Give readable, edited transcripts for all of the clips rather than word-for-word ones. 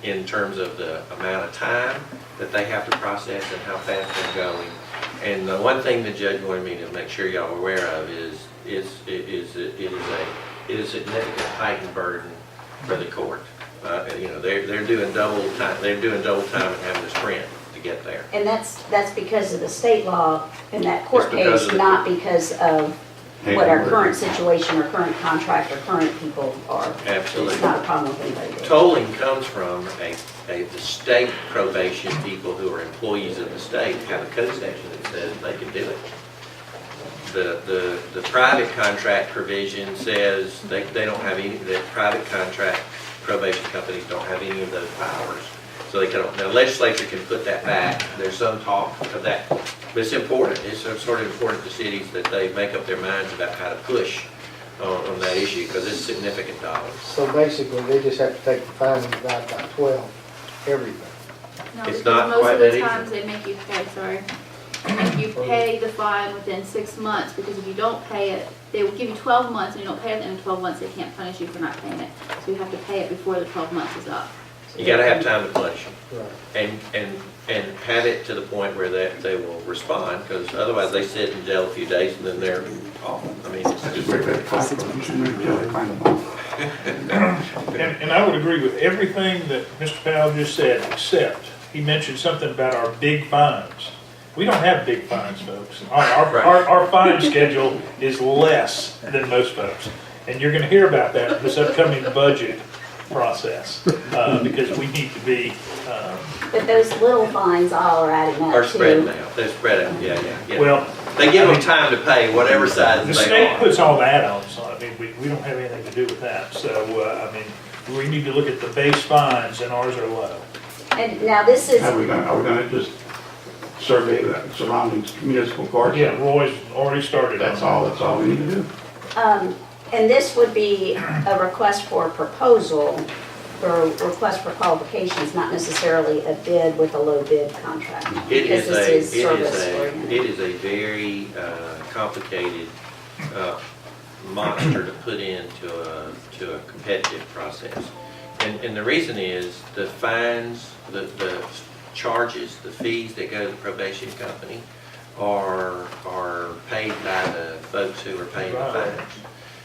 in terms of the amount of time that they have to process and how fast they're going. And the one thing the judge wanted me to make sure y'all are aware of is it is a significant heightened burden for the court. You know, they're doing double time. They're doing double time and having to sprint to get there. And that's because of the state law in that court It's because case, of the- not because of what our current situation or current contract or current people are. Absolutely. It's not a problem with anybody. Tolling comes from the state probation people who are employees of the state have a code section that says they can do it. The private contract provision says they don't have any, that private contract probation companies don't have any of those powers. So they can, the legislature can put that back. There's some talk of that, but it's important. It's sort of important to cities that they make up their minds about how to push on that issue because it's significant dollars. So basically, they just have to take the fine and divide by 12, everything. No, It's because not most quite of that the easy. times they make you pay, they make you pay the fine within 6 months, because if you don't pay it, they will give you 12 months, and you don't pay it in 12 months, they can't punish you for not paying it. So you have to pay it before the 12 months is up. You gotta have time to punish them. Right. And have it to the point where they will respond, because otherwise they sit in jail a few days and then they're off. I mean, it's just, And I would agree with everything that Mr. Powell just said, except he mentioned something about our big fines. We don't have big fines, folks. Our fine schedule is less than most folks. And you're gonna hear about that in this upcoming budget process, because we need to be, But those little fines all are adding up too. are spread now. They're spread out, yeah. well, They give them time to pay whatever size the they state are. puts all the add-ons on it. I mean, we don't have anything to do with that. So, I mean, we need to look at the base fines, and ours are low. And now this is, Are we gonna just survey the surrounding municipal courts? Yeah, Roy's already started on That's all we need to do. and this would be a request for a proposal, or a request for qualifications, not necessarily a bid with a low bid contract. It Because this is service oriented. it is a very complicated monster to put into a competitive process. And the reason is the fines, the charges, the fees that go to the probation company are paid by the folks who are paying the Right. fines.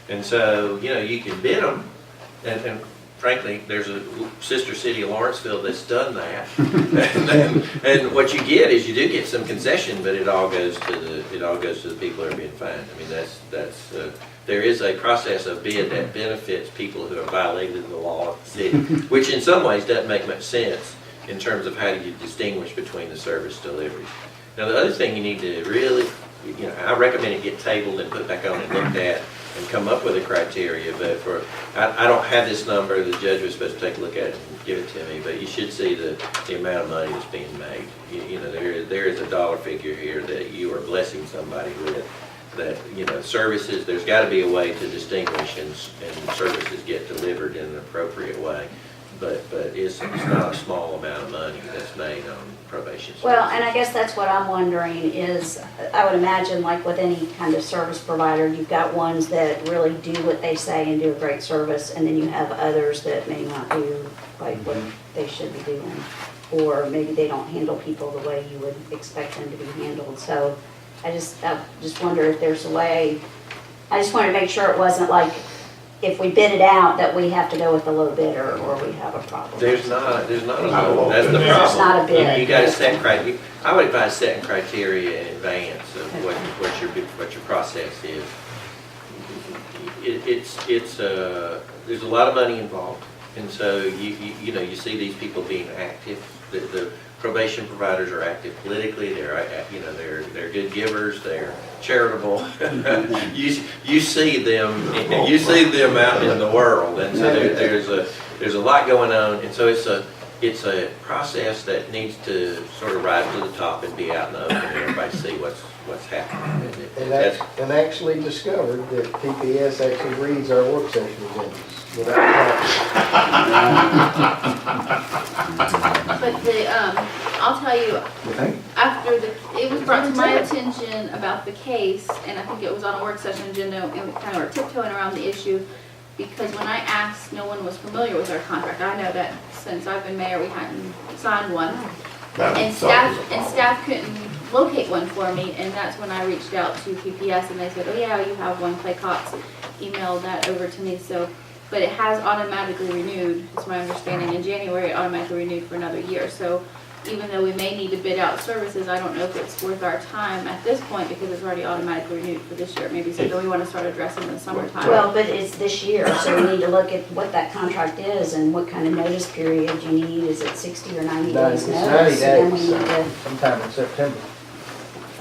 And so, you know, you can bid them, and frankly, there's a sister city of Lawrenceville that's done that. And what you get is you do get some concession, but it all goes to the people who are being fined. I mean, there is a process of bid that benefits people who have violated the law of the city, which in some ways doesn't make much sense in terms of how do you distinguish between the service deliveries. Now, the other thing you need to really, you know, I recommend it get tabled and put back on and looked at and come up with a criteria, but I don't have this number. The judge was supposed to take a look at it and give it to me, but you should see the amount of money that's being made. You know, there is a dollar figure here that you are blessing somebody with, that, you know, services, there's got to be a way to distinguish and services get delivered in an appropriate way, but it's not a small amount of money that's made on probation services. Well, and I guess that's what I'm wondering is, I would imagine like with any kind of service provider, you've got ones that really do what they say and do a great service, and then you have others that may not do like what they should be doing. Or maybe they don't handle people the way you would expect them to be handled. So I just wonder if there's a way, I just wanted to make sure it wasn't like, if we bid it out, that we have to go with the low bidder, or we have a problem. There's not a low, that's the There's problem. not a bid. You gotta set criteria. I would advise setting criteria in advance of what your process is. There's a lot of money involved, and so you know, you see these people being active. The probation providers are active politically. They're good givers. They're charitable. You see them out in the world, and so there's a lot going on, and so it's a process that needs to sort of rise to the top and be out in the open and everybody see what's happening. And actually discovered that PPS actually reads our work session agendas without But I'll tell you, after it was brought to my attention about the case, and I think it was on a work session agenda, and we kind of were tiptoeing around the issue, because when I asked, no one was familiar with our contract. I know that since I've been mayor, we hadn't signed one. That And itself is a problem. staff couldn't locate one for me, and that's when I reached out to PPS, and they said, oh yeah, you have one. Clay Cox emailed that over to me, so, but it has automatically renewed, is my understanding. In January, it automatically renewed for another year, so even though we may need to bid out services, I don't know if it's worth our time at this point, because it's already automatically renewed for this year. Maybe something we want to start addressing in the summertime. Well, but it's this year, so we need to look at what that contract is and what kind of notice period you need. Is it 60 or 90 days It's notice? 90 And then we days, need to, sometime in September.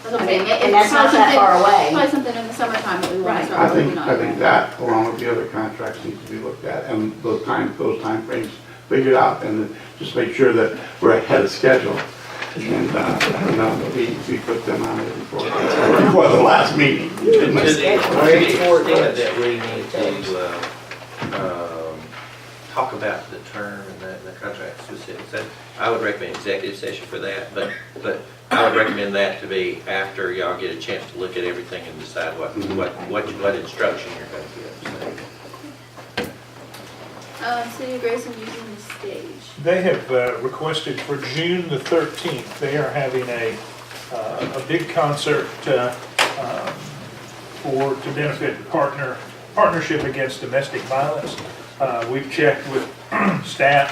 That's what I'm saying. and that's not that far away. Probably something in the summertime that we want Right. to start I working think, on. I think that, along with the other contracts, needs to be looked at, and those timeframes figured out, and just make sure that we're ahead of schedule. And, we put them on it before the last meeting. To the extent that we need to talk about the term and the contract specifics, I would recommend executive session for that, but I would recommend that to be after y'all get a chance to look at everything and decide what instruction you're going to give. City of Grayson using the stage. They have requested for June the 13th, they are having a big concert to benefit the partnership against domestic violence. We've checked with staff,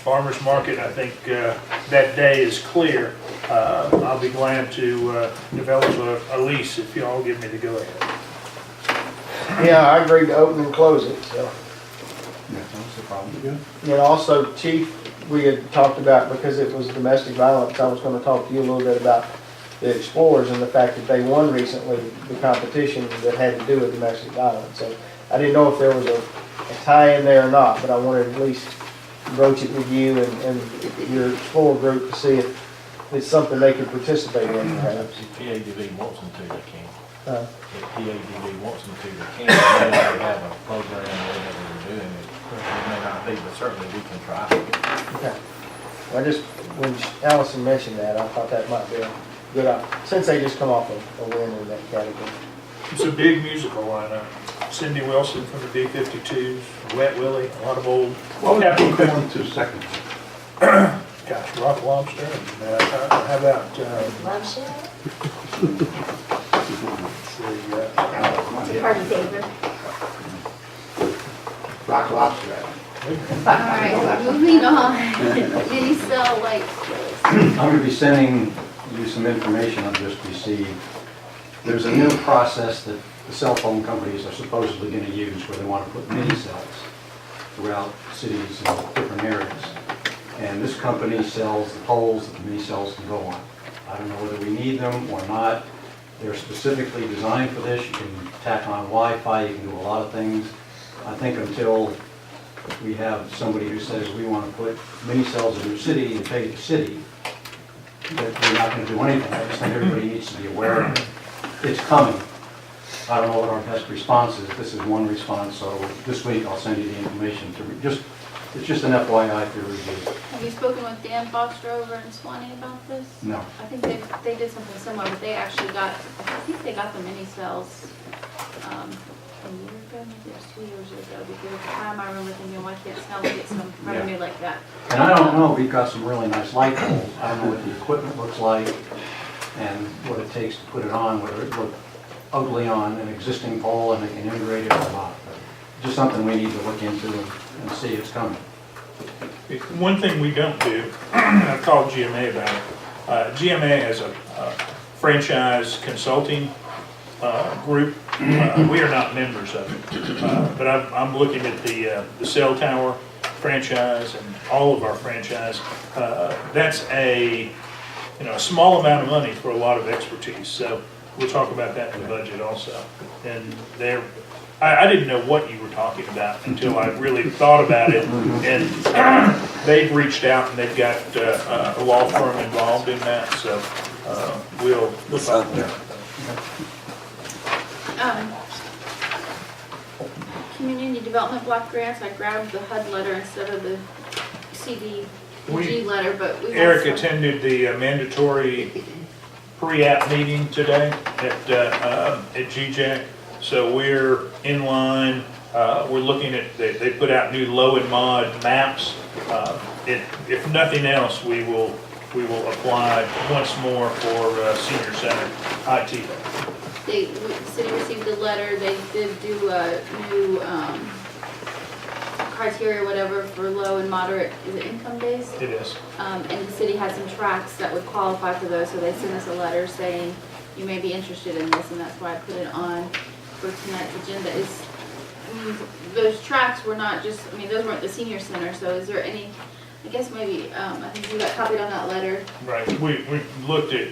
farmers market. I think that day is clear. I'll be glad to develop a lease if you all give me the go-ahead. Yeah, I agreed to open and close it, so. That's the problem. And also, Chief, we had talked about, because it was domestic violence, I was gonna talk to you a little bit about the Explorers and the fact that they won recently the competition that had to do with domestic violence. So I didn't know if there was a tie in there or not, but I wanted to at least broach it with you and your Explorer group to see if it's something they could participate in perhaps. If PADB wants them to, they can. Uh, If PADB wants them to, they can. They have a program or whatever they're doing. It may not be, but certainly we can try. Okay. I just, when Allison mentioned that, I thought that might be a good option, since they just come off a win in that category. It's a big musical lineup. Cindy Wilson from the B-52s, Wet Willie, a lot of old, What would Captain be 52 seconds? gosh, Rock Lobster, and how about, love shit. the, Party favor. Rock Lobster. Alright, moving on. Mini cell light. I'm going to be sending you some information I've just received. There's a new process that the cell phone companies are supposedly going to use where they want to put mini cells throughout cities and different areas. And this company sells the poles that the mini cells can go on. I don't know whether we need them or not. They're specifically designed for this. You can tack on Wi-Fi, you can do a lot of things. I think until we have somebody who says we want to put mini cells in your city and pay the city, that we're not going to do anything. I just think everybody needs to be aware of it. It's coming. I don't know what our best response is. This is one response, so this week I'll send you the information to it's just an FYI to review. Have you spoken with Dan Foster over in Swanee about this? No. I think they did something similar, but they actually got, I think they got the mini cells, a year ago, maybe it was 2 years ago, because at the time I remember thinking, why can't Snellville get some revenue like that? And I don't know, we've got some really nice light poles. I don't know what the equipment looks like and what it takes to put it on, whether it look ugly on an existing pole and they can integrate it or not. But just something we need to look into and see it's coming. one thing we don't do, I've called GMA about it. GMA has a franchise consulting group. We are not members of it, but I'm looking at the cell tower franchise and all of our franchise. That's a small amount of money for a lot of expertise. So we'll talk about that in the budget also. And I didn't know what you were talking about until I really thought about it. And they've reached out and they've got a law firm involved in that. So we'll talk about that. Community development block grants, I grabbed the HUD letter instead of the CDBG letter, but we. Eric attended the mandatory pre-app meeting today at GJAC, so we're in line We're looking at, they put out new low and mod maps. If nothing else, we will apply once more for senior center IT. The city received a letter, they did do a new, criteria, whatever, for low and moderate, is it income based? It is. And the city had some tracks that would qualify for those, so they sent us a letter saying, you may be interested in this, and that's why I put it on for tonight's agenda. Those tracks were not just, those weren't the senior center, so is there any, I guess maybe, I think you got copied on that letter. Right, we looked at,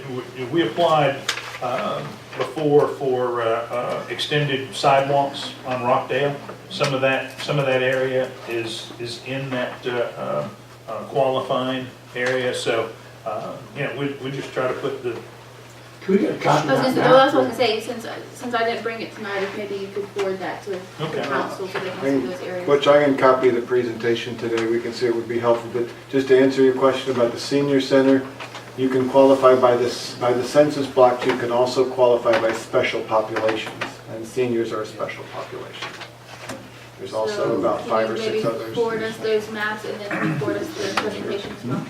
we applied before for extended sidewalks on Rockdale. Some of that area is in that qualifying area, so, we just try to put the, Could we get a copy I of was that? just gonna say, since I didn't bring it tonight, if maybe you could forward that to the Okay. council so they can see those areas. Which I can copy the presentation today, we can see it would be helpful, but just to answer your question about the senior center, you can qualify by the census block, you can also qualify by special populations, and seniors are a special population. There's also about 5 or 6 Can you maybe others. forward us those maps and then forward us the presentation as well?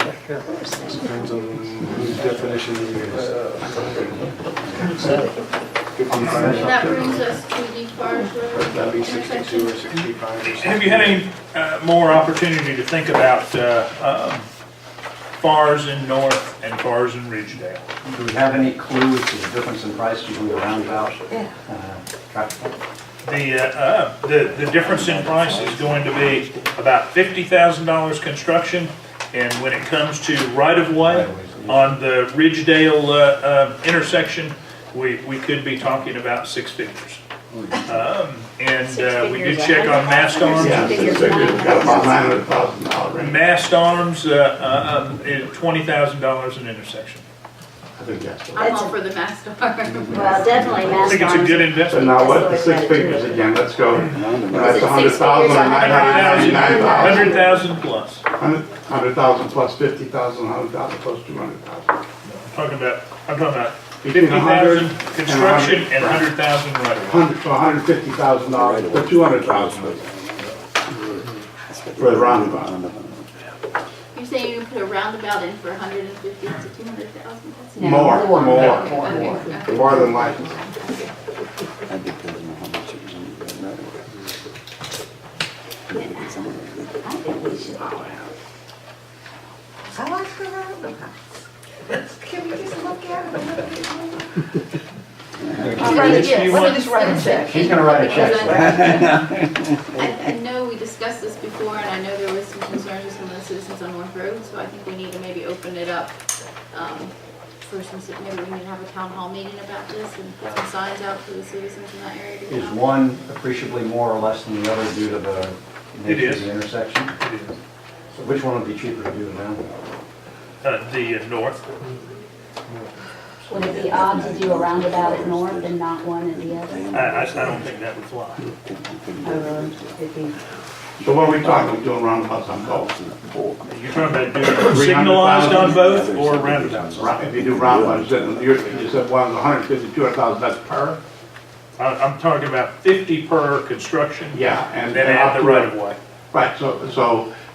Depends on whose definition you use. And that brings us to the Forest Road That'd be 62 intersection. or 65 or something. have you had any more opportunity to think about FARs in North and FARs in Ridgedale? Do we have any clue as to the difference in price between the roundabout? Traffic? The difference in price is going to be about $50,000 construction, and when it comes to right-of-way on the Ridgedale intersection, we could be talking about 6 figures. And we did check on mast arms. Yeah, it's got about $900,000 range. Mast arms, $20,000 an intersection. I think that's what. I'm all for the master. Well, definitely I mass think it's a good So investment. now what's the 6 figures again? Let's go. That's Is it 6 100,000 figures, or 999,000. 100,000 plus. 100,000 plus 50,000, 100,000 plus 200,000. I'm talking about Between 50,000 100 construction and and 100,000 right away. So $150,000, but 200,000 for the roundabout. You're saying you can put a roundabout in for 150 to 200,000? No, More, more. more than likely. I think we should. I like the roundabouts. Can we just look at it? Let me just write a check. He's gonna write a check. I know we discussed this before, and I know there was some concerns with some of the citizens on North Road, so I think we need to maybe open it up for some, maybe we need to have a town hall meeting about this and put some signs out for the citizens in that area to Is come. one appreciably more or less than the other due to the nature of is. the intersection? It is. So which one would be cheaper to do now? The north. Would it be odd to do a roundabout at north and not one at the other? I don't think that would fly. Oh, really? It'd be- So what are we talking, doing roundabouts on both? You're talking about doing signalized on both or roundabouts? If you do roundabouts, then you said one was 150, 200,000, that's per? I'm talking about 50 per construction. Yeah, And then add the right of way. Right, so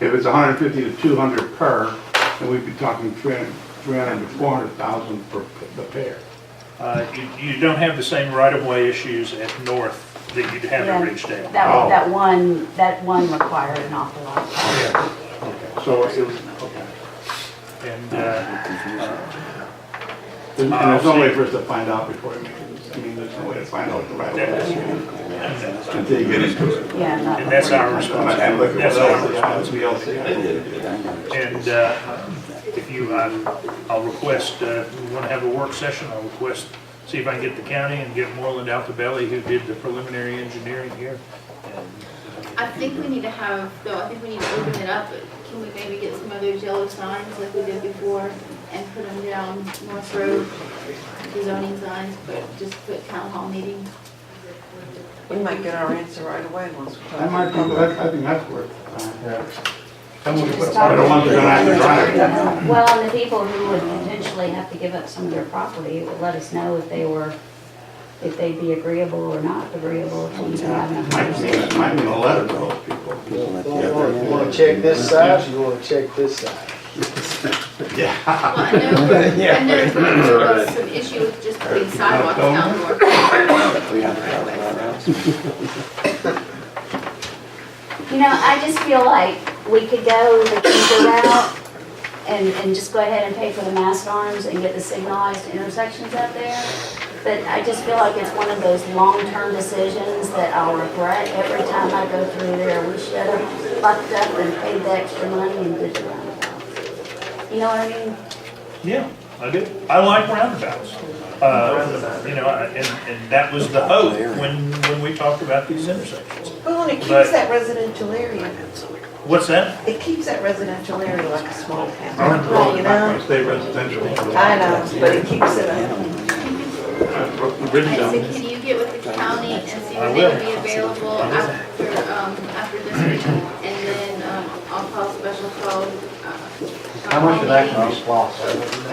if it's 150 to 200 per, then we'd be talking 300 to 400,000 for the pair. You don't have the same right of way issues at north that you'd have at Yeah. Ridgedale. That one required an awful lot. Okay, so it was, okay. And And there's no way for us to find out before we make a decision. I mean, there's no way to find out the right way until you get into it. Yeah, not. And that's our And responsibility. look at That's what our else the responsibility. LCI. And if you, I'll request, we want to have a work session, I'll request, see if I can get the county and get Moreland Altabelli, who did the preliminary engineering here. I think we need to have, though, I think we need to open it up. Can we maybe get some of those yellow signs like we did before and put them down North Road, the zoning signs, but just put town hall meeting? We might get our answer right away once we talk. That might be, I think that's worth. Someone Just I don't want to go out and drive. Well, and the people who would potentially have to give up some of their property would let us know if they were if they'd be agreeable or not agreeable to even having a conversation. Might mean a letter to those people. You wanna check this side, or you wanna check this side? Yeah. Well, I know, there was some issue with just putting sidewalks down more. You know, I just feel like we could go the cheaper route and just go ahead and pay for the mast arms and get the signalized intersections out there. But I just feel like it's one of those long-term decisions that I'll regret every time I go through there. We should have fucked up and paid the extra money and did the roundabouts. You know what I mean? Yeah, I do. I like roundabouts. You know, and that was the hope when we talked about these intersections. Well, and it But- keeps that residential area. What's that? It keeps that residential area like a small town. Well, You know? stay residential. I know, but it keeps it up. Written So down. can you get with the county and see I when will. they will be available after this meeting? And then, I'll call special call. How much of that can be splossed?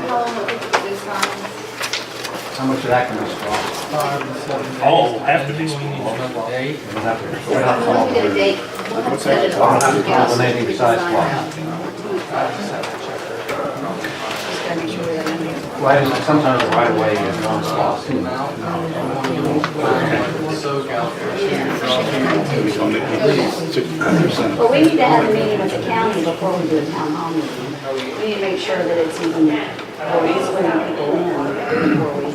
How long will it take to do signs? How much of that can be splossed? All will have to be. We don't have to- we're not We'll have to get a date. We'll have to set it I don't have to up. call anything besides splost. Right, sometimes the right of way is non-splossed. Well, we need to have a meeting with the county before we do a town hall meeting. We need to make sure that it's even, or it's bringing people in before we.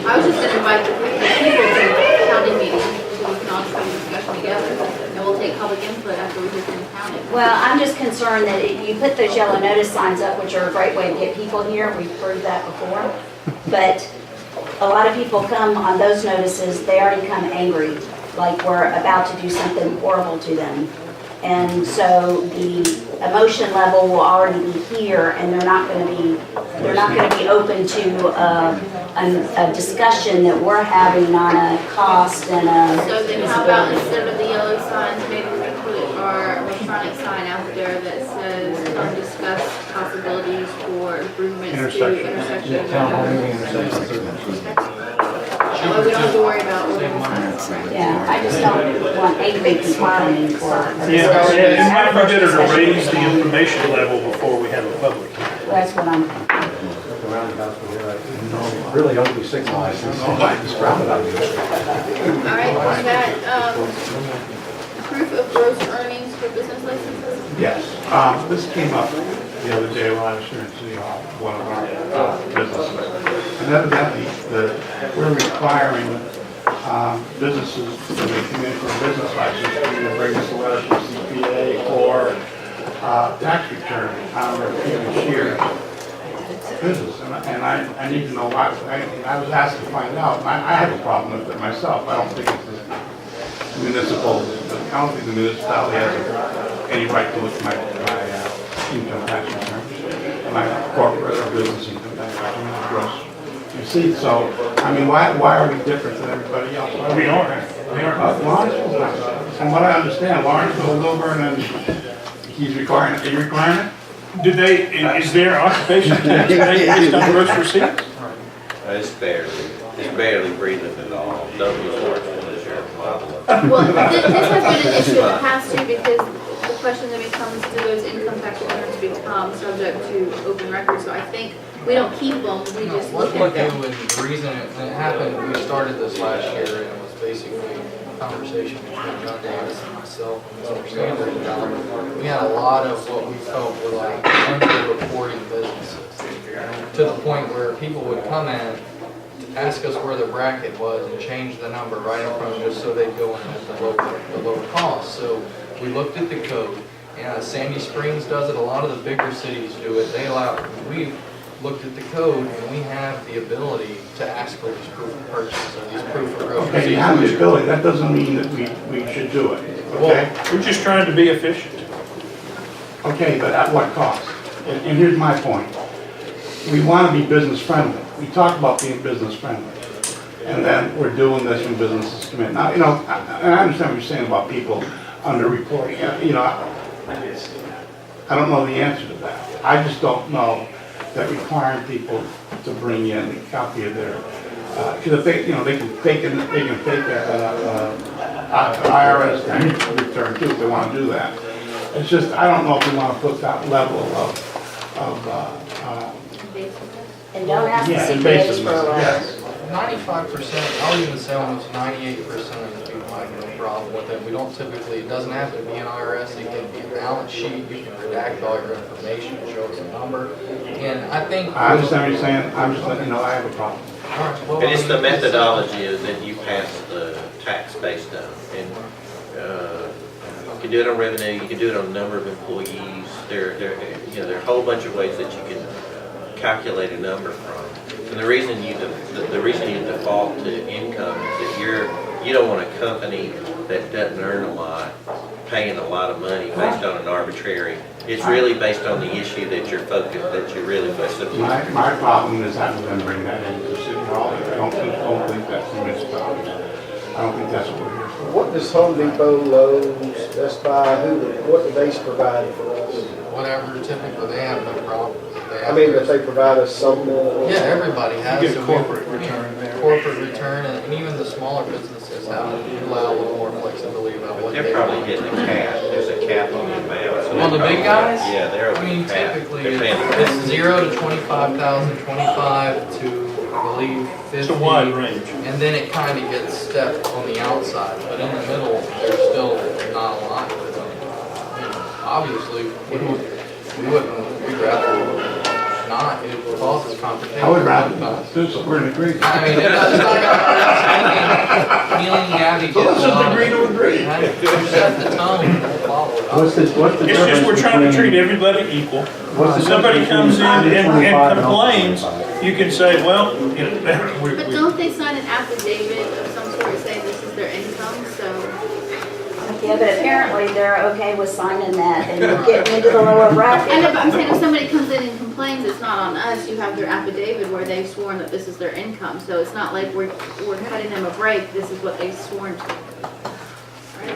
I was just gonna invite the people to the county meeting, so we can all just have a discussion together. And we'll take public input after we hear from the county. Well, I'm just concerned that if you put those yellow notice signs up, which are a great way to get people here, we've proved that before. But a lot of people come on those notices, they already come angry, like we're about to do something horrible to them. And so the emotion level will already be here, and they're not gonna be open to a discussion that we're having on a cost and a. So then how about instead of the yellow signs, maybe we can put our electronic sign out there that says, discuss possibilities for improvements to intersections. Town hall meeting intersections. That way we don't have to worry about ordering signs. Yeah, I just don't want angry people coming for. Yeah, it might be better to raise the information level before we have a public hearing. That's what I'm. The roundabouts will be like, really ugly signalized. This roundabout is- All right, we got, proof of gross earnings for business licenses? Yes, this came up the other day when I was here in City Hall, one of our businesses. And evidently, we're requiring businesses, when they come in for a business license, to either bring us a letter from CPA or tax return on their previous year's business. And I need to know why. I was asked to find out, and I have a problem with it myself. I don't think it's municipal, I don't think the municipality has any right to look at my income tax return, my corporate or business income tax return, gross. You see, so, I mean, why are we different than everybody else? We aren't. Lawrenceville's not. From what I understand, Lawrenceville, Lilburn, and he's requiring, are you requiring it? Did they, is their occupation tax based on gross receipts? It's barely breathing at all. Douglas Lawrence is your model. Well, this has been an issue in the past too, because the question that becomes, do those income tax returns become subject to open records? So I think we don't keep them, we just look What at they them. would, the reason it happened, we started this last year, and it was basically a conversation between John Davis and myself and Mr. Sanders about, we had a lot of what we felt were like underreporting businesses. To the point where people would come in, ask us where the bracket was and change the number right in front of just so they'd go in at the lower cost. So we looked at the code, and Sandy Springs does it, a lot of the bigger cities do it. We looked at the code, and we have the ability to ask for these proof of purchase or these proof of gross Okay, you have the ability, that doesn't mean that we should do it, okay? We're just trying to be efficient. Okay, but at what cost? And here's my point. We want to be business friendly. We talk about being business friendly. And then we're doing this when businesses come in. Now, you know, I understand what you're saying about people under-reporting. You know, I don't know the answer to that. I just don't know that requiring people to bring in a copy of their because if they, you know, they can fake an IRS tax return too, if they want to do that. It's just, I don't know if we want to put that level of And don't ask the yeah, CPAs invasiveness, for a letter. yes. 95%, I'll even say almost 98% of the people have no problem with it. We don't typically, it doesn't have to be an IRS, it can be a balance sheet, you can redact all your information, show us a number. And I think. I understand what you're saying, I'm just letting you know I have a problem. All right, well, And it's the I mean, methodology is that you pass the tax based on. And you can do it on revenue, you can do it on number of employees. There are a whole bunch of ways that you can calculate a number from. And the reason you default to income is that you don't want a company that doesn't earn a lot, paying a lot of money based on an arbitrary. It's really based on the issue that you're focused, that you're really focused on. My problem is having them bring that into City Hall. I don't think that's the municipality. I don't think that's what we're here for. What does Home Depot, Lowe's, Best Buy, what do they provide for us? whatever, typically they have no problem. I mean, if they provide us something. Yeah, everybody has. You get a so corporate we- return there. Corporate return, and even the smaller businesses have allow a little more flexibility about what they. They're probably hitting a cap, there's a cap on the amount. so Well, the they're big probably- guys? Yeah, they're over I mean, the cap. typically, They're paying the it's cap. 0 to 25,000, 25 to, I believe, 50. It's a wide range. And then it kind of gets stepped on the outside, but in the middle, there's still not a lot. Obviously, we'd rather not, it causes competition. I would rather, sometimes. we're in agreement. I mean, it's not gonna, Neely and Gabby So did let's a just lot agree to agree. You set the tone, we'll follow it. What's the It's difference just we're trying to treat between- everybody equal. what's the If somebody difference comes in between and 25 and complains, 25? you can say, well, you know, But don't they sign an affidavit of some sort saying this is their income, so? Yeah, but apparently they're okay with signing that and getting into the lower And bracket. if, I'm saying if somebody comes in and complains, it's not on us, you have their affidavit where they've sworn that this is their income, so it's not like we're cutting them a break, this is what they've sworn to.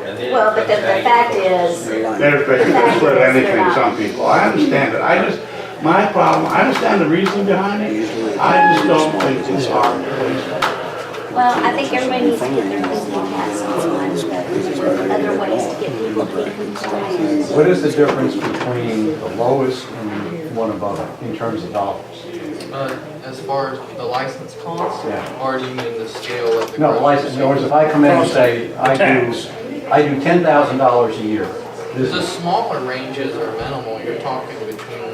And then Well, but the that's how you- fact is, They're split anything, some people. I understand it. My problem, I understand the reason behind it. I just don't think it's hard. well, I think everybody needs to get their physical tax sometimes, but there's other ways to get people to be compliant. What is the difference between the lowest and one above it in terms of dollars? As far as the license cost, Yeah. or do you mean the scale of the? No, grocery license, in other words, if store? I come in and say, I do $10,000 a year. This The is, smaller ranges are minimal, you're talking between,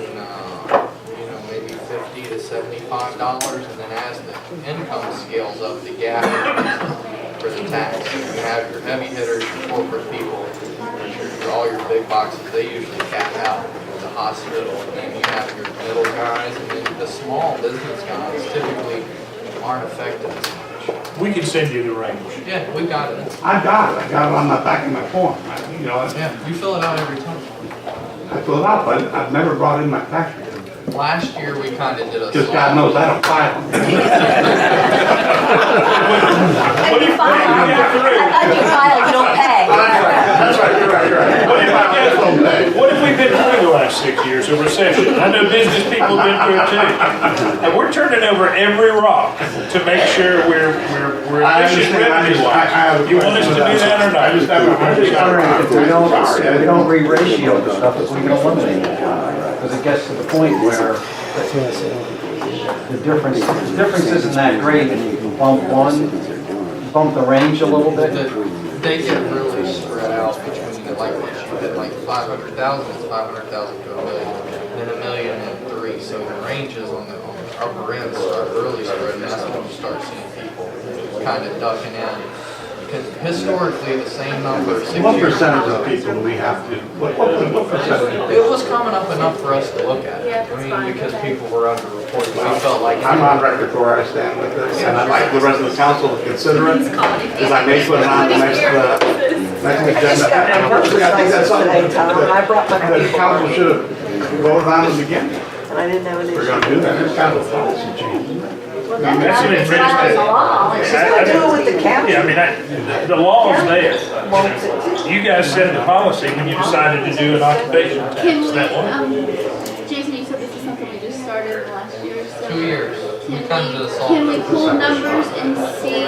maybe $50 to $75, and then as the income scales up, the gap increases for the tax. You have your heavy hitters, your corporate people, which are all your big boxes, they usually cap out the hospital, and then you have your middle guys, and then the small business guys typically aren't affected as much. we can send you the range. Yeah, we got it. I got it on the back of my form. Yeah, you fill it out every time. I fill it out, but I've never brought in my tax return. Last year, we kind of did a. Because God knows I don't file them. And you file, I thought you filed, you don't pay. That's right, you're right. What have we been through the last 6 years of recession? I know business people have been through it too. And we're turning over every rock to make sure we're I efficient understand. I revenue have a wise. You want us to do that or I just not? have a- I'm just wondering if we don't re-ratio the stuff, if we can eliminate it. Because it gets to the point where the difference isn't that great, and you can bump the range a little bit. They get really spread out between, like, once you hit like 500,000, it's 500,000 to a million, and then a million and three. So the ranges on the upper end start really spreading, that's when you start seeing people kind of ducking in. Because historically, the same number, 6 years. What percentage of people do we have to, what percentage? It was coming up enough for us to look at. Yeah, I that's mean, fine, because okay. people were underreported, we felt like. I'm on record for where I stand with this, and I'd like the rest of the council to consider it, because I may put it on the next agenda. And personally, I think that's something that the council should have voted on in the beginning. And I didn't know it We're gonna do that, it's kind of a policy change. Well, that's not That's it's not in the law, it's just I do it with the county. Yeah, I mean, the law's there. You guys set the policy when you decided to do an occupation tax. Can we, That one. Jason, you said this is something we just started last year, so. 2 years. Can we pull numbers and see,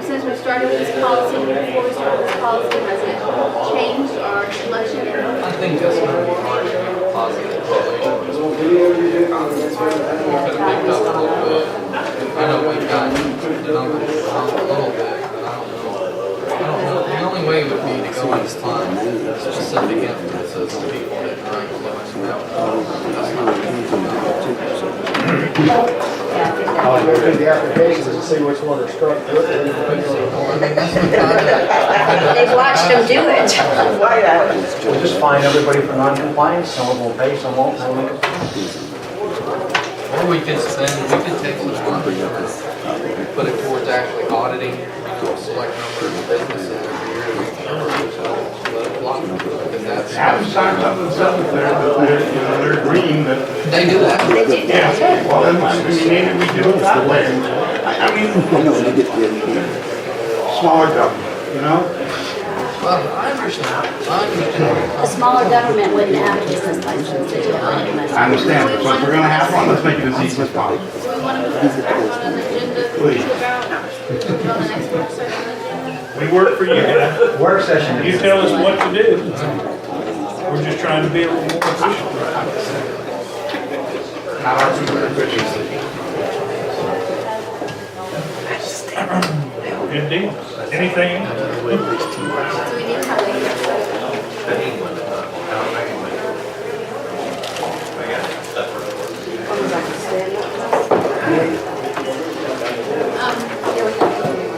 since we started with this policy, before we started this policy, has it changed or much in it? I think that's going to be marginally positive correlation. Could have picked up a little bit. I know we've got the numbers down a little bit, but I don't know. The only way would be to go and find specific instances of people that are influenced that. That's not I'll go through the applications and see which one are struck. They've watched them do it. We'll just fine everybody for non-compliance, some of them will pay, some won't. Or we could take some money and put it towards actually auditing, a select number of businesses every year to make sure let it block them, because that's. Have signed up and said that they're green, that, They do that. yeah, well, then maybe we do it that way. I mean, smaller government, you know? Well, I understand. A smaller government wouldn't have a business license to do it. I understand, but if we're gonna have one, let's make it as easy as possible. Do we want to put this back on an agenda to Please. about, put it on the next work session agenda? We work for you guys. Work session. You tell us what to do. We're just trying to be a little more efficient. Good deal. Anything else? Do we need to have a work session?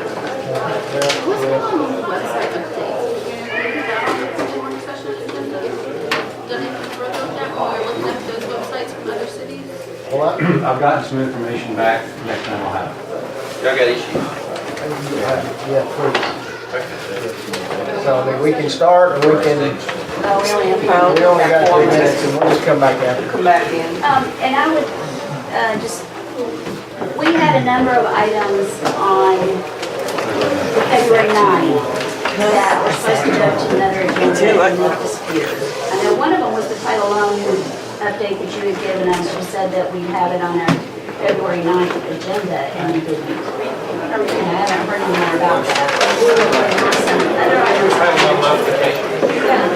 What's going on with the website updates? Can you put that on the work session agenda? Done anything further with that while we're looking at those websites from other cities? Well, I've gotten some information back, next time I'll have it. Y'all got issues? yeah, please. So, I mean, we can start, or we can, No, we only have we time. only got 3 minutes, and we'll just come back after. Come back in. And I would, just, we had a number of items on February 9 that were supposed to go to another agenda and they disappeared. I know one of them was the title loan update that you had given us. You said that we'd have it on our February 9th agenda, and you didn't. I haven't heard any more about that. We were going to have some other items. Yeah.